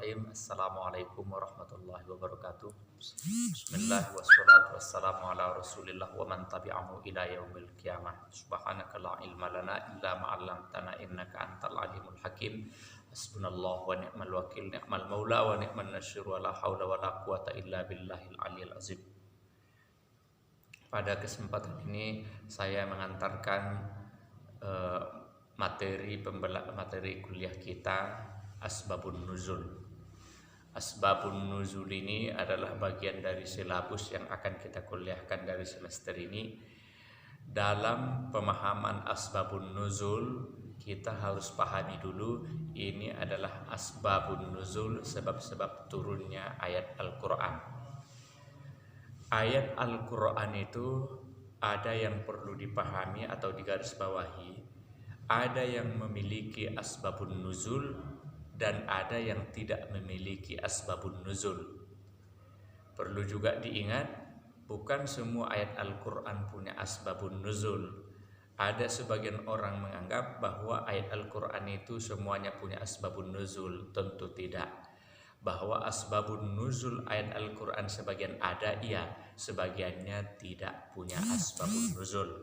Bismillahirrahmanirrahim. Assalamualaikum warahmatullahi wabarakatuh. Bismillah wassalatu wassalamu ala rasulillah wa man tabi'ahu ila yaumil qiyamah. Subhanaka la ilma lana illa ma 'allamtana innaka antal alimul hakim. Hasbunallahu wa ni'mal wakil, ni'mal maula wa ni'man nasyir, wa la haula wa la quwata illa billahil aliyil azim. Pada kesempatan ini saya mengantarkan materi kuliah kita Asbabun Nuzul. Asbabun Nuzul ini adalah bagian dari silabus yang akan kita kuliahkan dari semester ini. Dalam pemahaman Asbabun Nuzul, kita harus pahami dulu ini adalah Asbabun Nuzul, sebab-sebab turunnya ayat Al-Quran. Ayat Al-Quran itu ada yang perlu dipahami atau digarisbawahi. Ada yang memiliki Asbabun Nuzul dan ada yang tidak memiliki Asbabun Nuzul. Perlu juga diingat, bukan semua ayat Al-Quran punya Asbabun Nuzul. Ada sebagian orang menganggap bahwa ayat Al-Quran itu semuanya punya Asbabun Nuzul. Tentu tidak. Bahwa Asbabun Nuzul ayat Al-Quran sebagian ada, iya, sebagiannya tidak punya Asbabun Nuzul.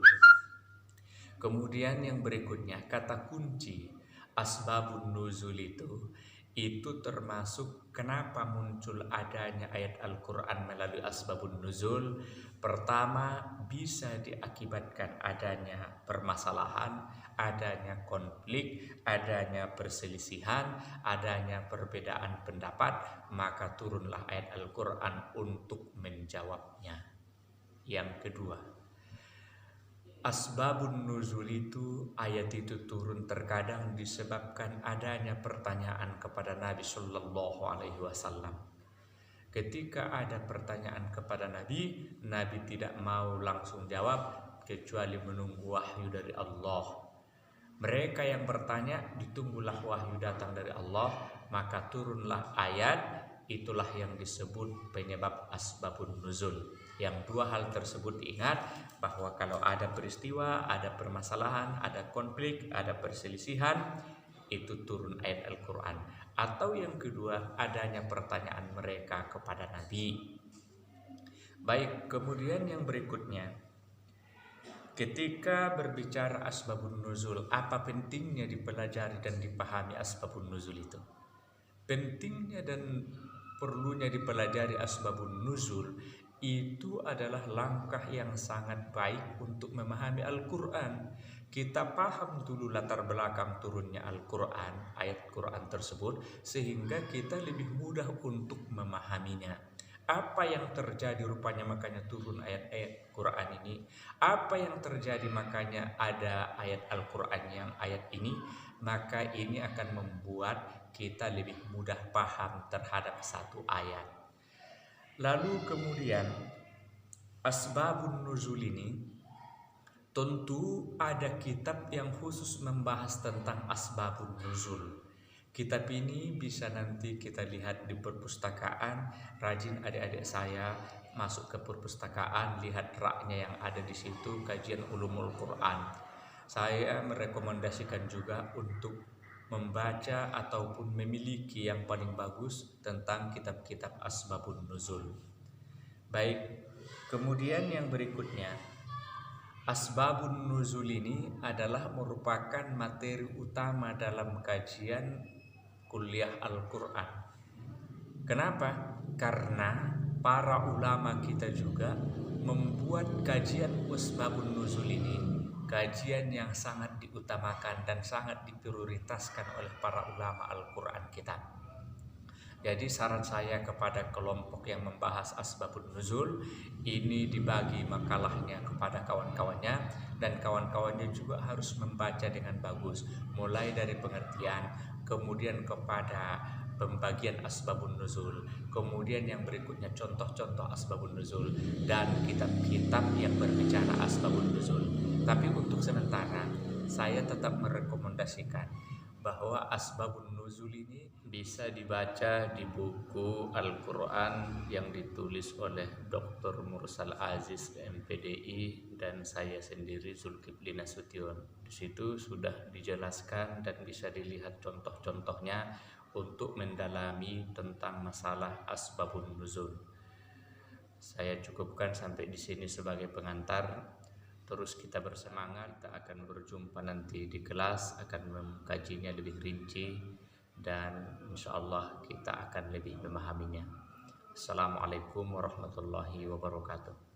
Kemudian yang berikutnya, kata kunci Asbabun Nuzul itu termasuk kenapa muncul adanya ayat Al-Quran melalui Asbabun Nuzul. Pertama, bisa diakibatkan adanya permasalahan, adanya konflik, adanya perselisihan, adanya perbedaan pendapat, maka turunlah ayat Al-Quran untuk menjawabnya. Yang kedua, Asbabun Nuzul itu, ayat itu turun terkadang disebabkan adanya pertanyaan kepada Nabi Sallallahu Alaihi Wasallam. Ketika ada pertanyaan kepada Nabi, Nabi tidak mau langsung jawab kecuali menunggu wahyu dari Allah. Mereka yang bertanya, ditunggulah wahyu datang dari Allah, maka turunlah ayat. Itulah yang disebut penyebab Asbabun Nuzul. Yang dua hal tersebut diingat, bahwa kalau ada peristiwa, ada permasalahan, ada konflik, ada perselisihan, itu turun ayat Al-Quran. Atau yang kedua, adanya pertanyaan mereka kepada Nabi. Baik, kemudian yang berikutnya, ketika berbicara Asbabun Nuzul, apa pentingnya dipelajari dan dipahami Asbabun Nuzul itu? Pentingnya dan perlunya dipelajari Asbabun Nuzul itu adalah langkah yang sangat baik untuk memahami Al-Quran. Kita paham dulu latar belakang turunnya Al-Quran, ayat Quran tersebut, sehingga kita lebih mudah untuk memahaminya. Apa yang terjadi rupanya makanya turun ayat-ayat Quran ini? Apa yang terjadi makanya ada ayat Al-Quran yang ayat ini? Maka ini akan membuat kita lebih mudah paham terhadap satu ayat. Lalu kemudian Asbabun Nuzul ini tentu ada kitab yang khusus membahas tentang Asbabun Nuzul. Kitab ini bisa nanti kita lihat di perpustakaan. Rajin adik-adik saya masuk ke perpustakaan, lihat raknya yang ada di situ, kajian ulumul Quran. Saya merekomendasikan juga untuk membaca ataupun memiliki yang paling bagus tentang kitab-kitab Asbabun Nuzul. Baik, kemudian yang berikutnya, Asbabun Nuzul ini adalah merupakan materi utama dalam kajian kuliah Al-Quran. Kenapa? Karena para ulama kita juga membuat kajian Asbabun Nuzul ini kajian yang sangat diutamakan dan sangat diprioritaskan oleh para ulama Al-Quran kita. Jadi saran saya kepada kelompok yang membahas Asbabun Nuzul, ini dibagi makalahnya kepada kawan-kawannya, dan kawan-kawannya juga harus membaca dengan bagus, mulai dari pengertian, kemudian kepada pembagian Asbabun Nuzul, kemudian yang berikutnya contoh-contoh Asbabun Nuzul, dan kitab-kitab yang berbicara Asbabun Nuzul. Tapi untuk sementara saya tetap merekomendasikan bahwa Asbabun Nuzul ini bisa dibaca di buku Al-Quran yang ditulis oleh Dr. Mursal Aziz MPDI dan saya sendiri Zulkifli Nasution. Di situ sudah dijelaskan dan bisa dilihat contoh-contohnya untuk mendalami tentang masalah asbabun nuzul. Saya cukupkan sampai di sini sebagai pengantar. Terus kita bersemangat, kita akan berjumpa nanti di kelas, akan mengkajinya lebih rinci, dan insya Allah kita akan lebih memahaminya. Assalamualaikum warahmatullahi wabarakatuh.